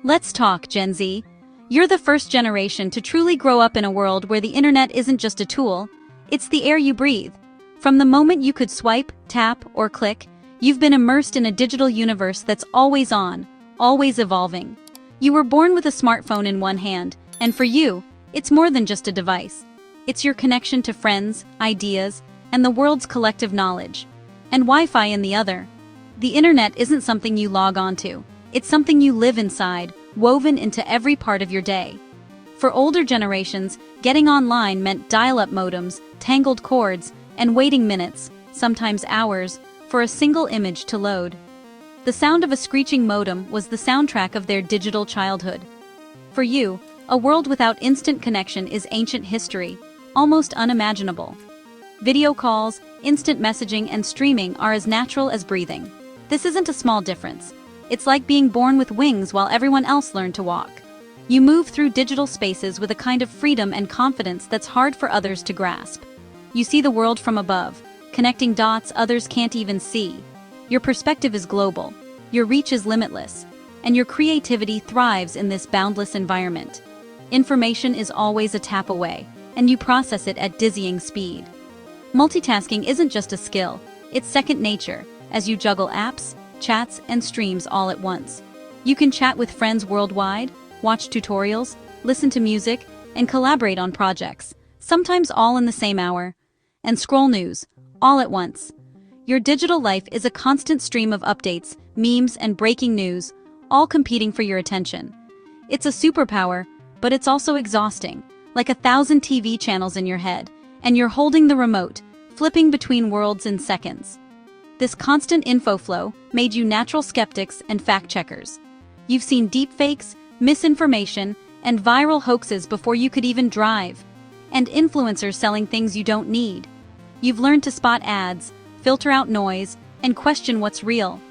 Let's talk, Gen Z. You're the first generation to truly grow up in a world where the internet isn't just a tool, it's the air you breathe. From the moment you could swipe, tap, or click, you've been immersed in a digital universe that's always on, always evolving. You were born with a smartphone in one hand, and for you, it's more than just a device. It's your connection to friends, ideas, and the world's collective knowledge. And Wi-Fi in the other. The internet isn't something you log onto. It's something you live inside, woven into every part of your day. For older generations, getting online meant dial-up modems, tangled cords, and waiting minutes, sometimes hours, for a single image to load. The sound of a screeching modem was the soundtrack of their digital childhood. For you, a world without instant connection is ancient history, almost unimaginable. Video calls, instant messaging, and streaming are as natural as breathing. This isn't a small difference. It's like being born with wings while everyone else learned to walk. You move through digital spaces with a kind of freedom and confidence that's hard for others to grasp. You see the world from above, connecting dots others can't even see. Your perspective is global, your reach is limitless, and your creativity thrives in this boundless environment. Information is always a tap away, and you process it at dizzying speed. Multitasking isn't just a skill, it's second nature, as you juggle apps, chats, and streams all at once. You can chat with friends worldwide, watch tutorials, listen to music, and collaborate on projects, sometimes all in the same hour, and scroll news, all at once. Your digital life is a constant stream of updates, memes, and breaking news, all competing for your attention. It's a superpower, but it's also exhausting, like 1,000 TV channels in your head, and you're holding the remote, flipping between worlds in seconds. This constant info flow made you natural skeptics and fact-checkers. You've seen deepfakes, misinformation, and viral hoaxes before you could even drive, and influencers selling things you don't need. You've learned to spot ads, filter out noise, and question what's real.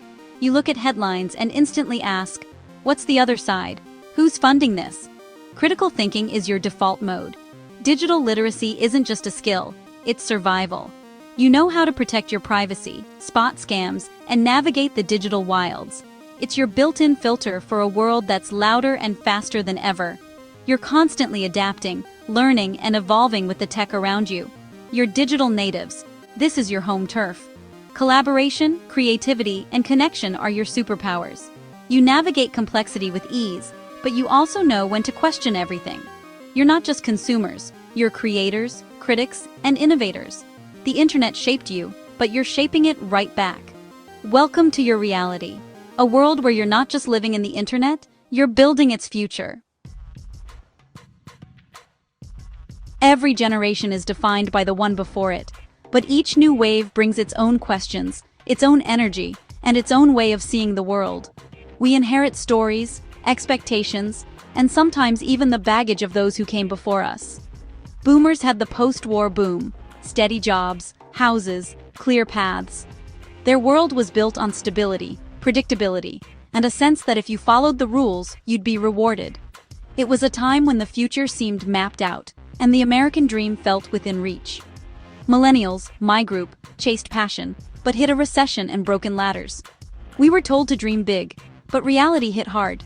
You look at headlines and instantly ask, what's the other side? Who's funding this? Critical thinking is your default mode. Digital literacy isn't just a skill, it's survival. You know how to protect your privacy, spot scams, and navigate the digital wilds. It's your built-in filter for a world that's louder and faster than ever. You're constantly adapting, learning, and evolving with the tech around you. You're digital natives. This is your home turf. Collaboration, creativity, and connection are your superpowers. You navigate complexity with ease, but you also know when to question everything. You're not just consumers, you're creators, critics, and innovators. The internet shaped you, but you're shaping it right back. Welcome to your reality, a world where you're not just living in the internet, you're building its future. Every generation is defined by the one before it, but each new wave brings its own questions, its own energy, and its own way of seeing the world. We inherit stories, expectations, and sometimes even the baggage of those who came before us. Boomers had the post-war boom, steady jobs, houses, clear paths. Their world was built on stability, predictability, and a sense that if you followed the rules, you'd be rewarded. It was a time when the future seemed mapped out, and the American dream felt within reach. Millennials, my group, chased passion, but hit a recession and broken ladders. We were told to dream big, but reality hit hard.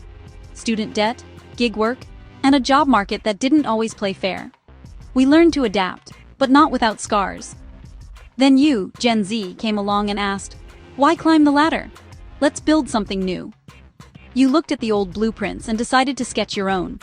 Student debt, gig work, and a job market that didn't always play fair. We learned to adapt, but not without scars. Then you, Gen Z, came along and asked, why climb the ladder? Let's build something new. You looked at the old blueprints and decided to sketch your own.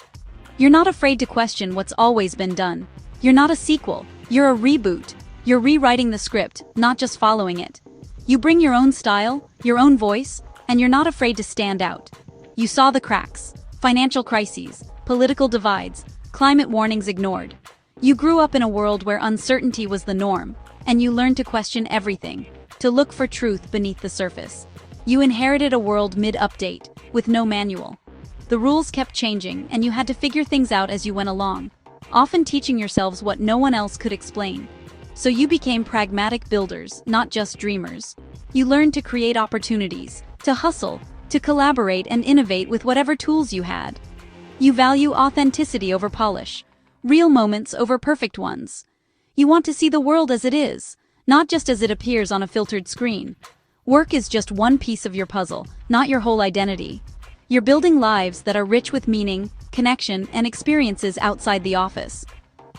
You're not afraid to question what's always been done. You're not a sequel, you're a reboot. You're rewriting the script, not just following it. You bring your own style, your own voice, and you're not afraid to stand out. You saw the cracks, financial crises, political divides, climate warnings ignored. You grew up in a world where uncertainty was the norm, and you learned to question everything, to look for truth beneath the surface. You inherited a world mid-update, with no manual. The rules kept changing, and you had to figure things out as you went along, often teaching yourselves what no one else could explain. So you became pragmatic builders, not just dreamers. You learned to create opportunities, to hustle, to collaborate and innovate with whatever tools you had. You value authenticity over polish, real moments over perfect ones. You want to see the world as it is, not just as it appears on a filtered screen. Work is just one piece of your puzzle, not your whole identity. You're building lives that are rich with meaning, connection, and experiences outside the office.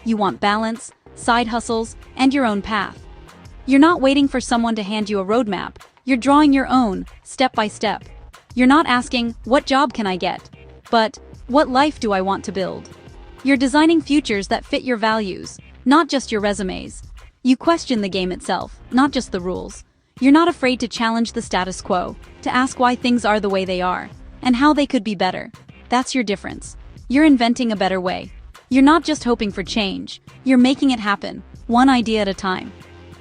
You want balance, side hustles, and your own path. You're not waiting for someone to hand you a roadmap. You're drawing your own, step by step. You're not asking, what job can I get? But, what life do I want to build? You're designing futures that fit your values, not just your resumes. You question the game itself, not just the rules. You're not afraid to challenge the status quo, to ask why things are the way they are, and how they could be better. That's your difference. You're inventing a better way. You're not just hoping for change, you're making it happen, one idea at a time.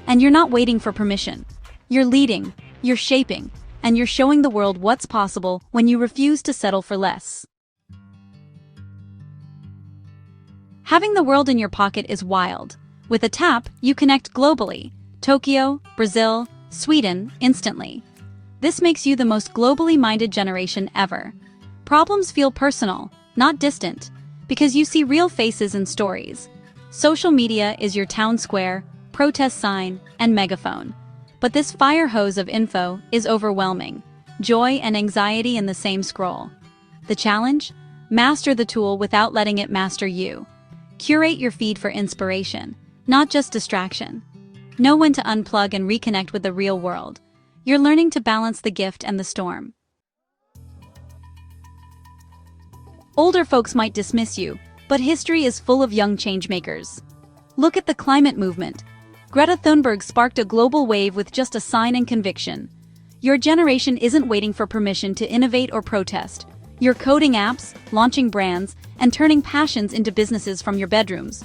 And you're not waiting for permission. You're leading, you're shaping, and you're showing the world what's possible when you refuse to settle for less. Having the world in your pocket is wild. With a tap, you connect globally. Tokyo, Brazil, Sweden, instantly. This makes you the most globally minded generation ever. Problems feel personal, not distant, because you see real faces and stories. Social media is your town square, protest sign, and megaphone. But this fire hose of info is overwhelming. Joy and anxiety in the same scroll. The challenge? Master the tool without letting it master you. Curate your feed for inspiration, not just distraction. Know when to unplug and reconnect with the real world. You're learning to balance the gift and the storm. Older folks might dismiss you, but history is full of young changemakers. Look at the climate movement. Greta Thunberg sparked a global wave with just a sign and conviction. Your generation isn't waiting for permission to innovate or protest. You're coding apps, launching brands, and turning passions into businesses from your bedrooms.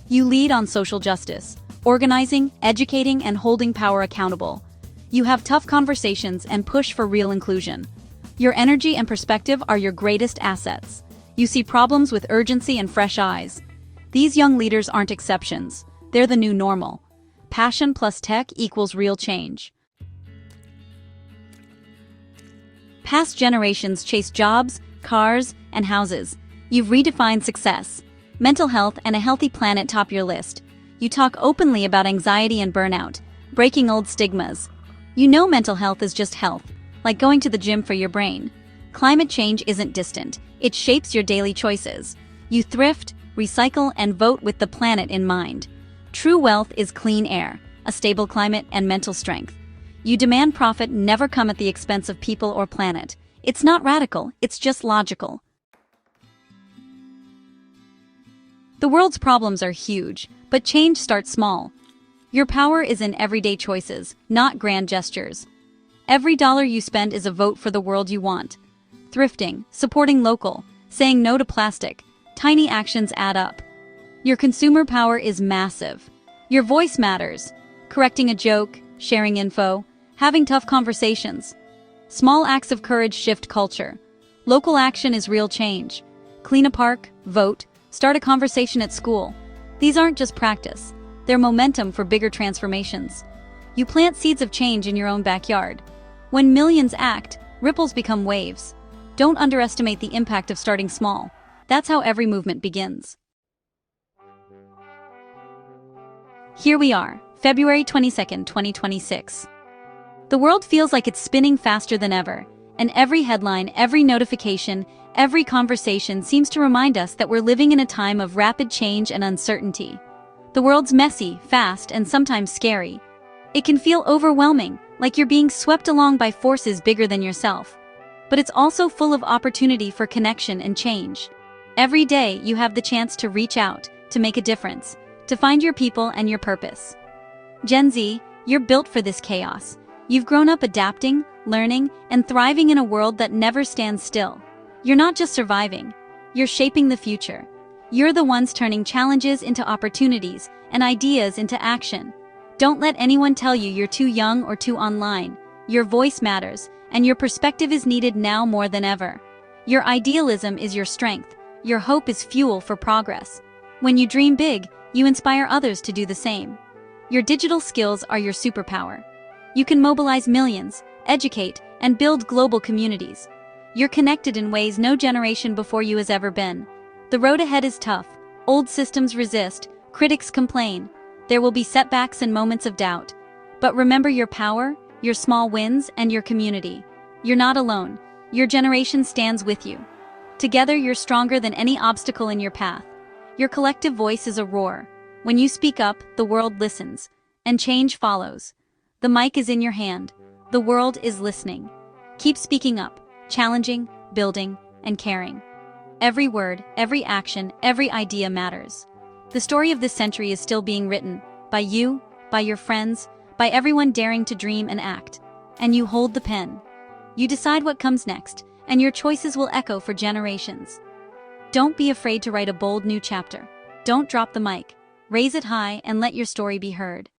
You lead on social justice, organizing, educating, and holding power accountable. You have tough conversations and push for real inclusion. Your energy and perspective are your greatest assets. You see problems with urgency and fresh eyes. These young leaders aren't exceptions. They're the new normal. Passion plus tech equals real change. Past generations chased jobs, cars, and houses. You've redefined success. Mental health and a healthy planet top your list. You talk openly about anxiety and burnout, breaking old stigmas. You know mental health is just health, like going to the gym for your brain. Climate change isn't distant. It shapes your daily choices. You thrift, recycle, and vote with the planet in mind. True wealth is clean air, a stable climate, and mental strength. You demand profit never come at the expense of people or planet. It's not radical, it's just logical. The world's problems are huge, but change starts small. Your power is in everyday choices, not grand gestures. Every dollar you spend is a vote for the world you want. Thrifting, supporting local, saying no to plastic, tiny actions add up. Your consumer power is massive. Your voice matters. Correcting a joke, sharing info, having tough conversations. Small acts of courage shift culture. Local action is real change. Clean a park, vote, start a conversation at school. These aren't just practice. They're momentum for bigger transformations. You plant seeds of change in your own backyard. When millions act, ripples become waves. Don't underestimate the impact of starting small. That's how every movement begins. Here we are, February 22nd, 2026. The world feels like it's spinning faster than ever, and every headline, every notification, every conversation seems to remind us that we're living in a time of rapid change and uncertainty. The world's messy, fast, and sometimes scary. It can feel overwhelming, like you're being swept along by forces bigger than yourself. But it's also full of opportunity for connection and change. Every day you have the chance to reach out, to make a difference, to find your people and your purpose. Gen Z, you're built for this chaos. You've grown up adapting, learning, and thriving in a world that never stands still. You're not just surviving, you're shaping the future. You're the ones turning challenges into opportunities and ideas into action. Don't let anyone tell you you're too young or too online. Your voice matters, and your perspective is needed now more than ever. Your idealism is your strength. Your hope is fuel for progress. When you dream big, you inspire others to do the same. Your digital skills are your superpower. You can mobilize millions, educate, and build global communities. You're connected in ways no generation before you has ever been. The road ahead is tough. Old systems resist, critics complain. There will be setbacks and moments of doubt. But remember your power, your small wins, and your community. You're not alone. Your generation stands with you. Together, you're stronger than any obstacle in your path. Your collective voice is a roar. When you speak up, the world listens, and change follows. The mic is in your hand. The world is listening. Keep speaking up, challenging, building, and caring. Every word, every action, every idea matters. The story of this century is still being written, by you, by your friends, by everyone daring to dream and act. And you hold the pen. You decide what comes next, and your choices will echo for generations. Don't be afraid to write a bold new chapter. Don't drop the mic. Raise it high and let your story be heard.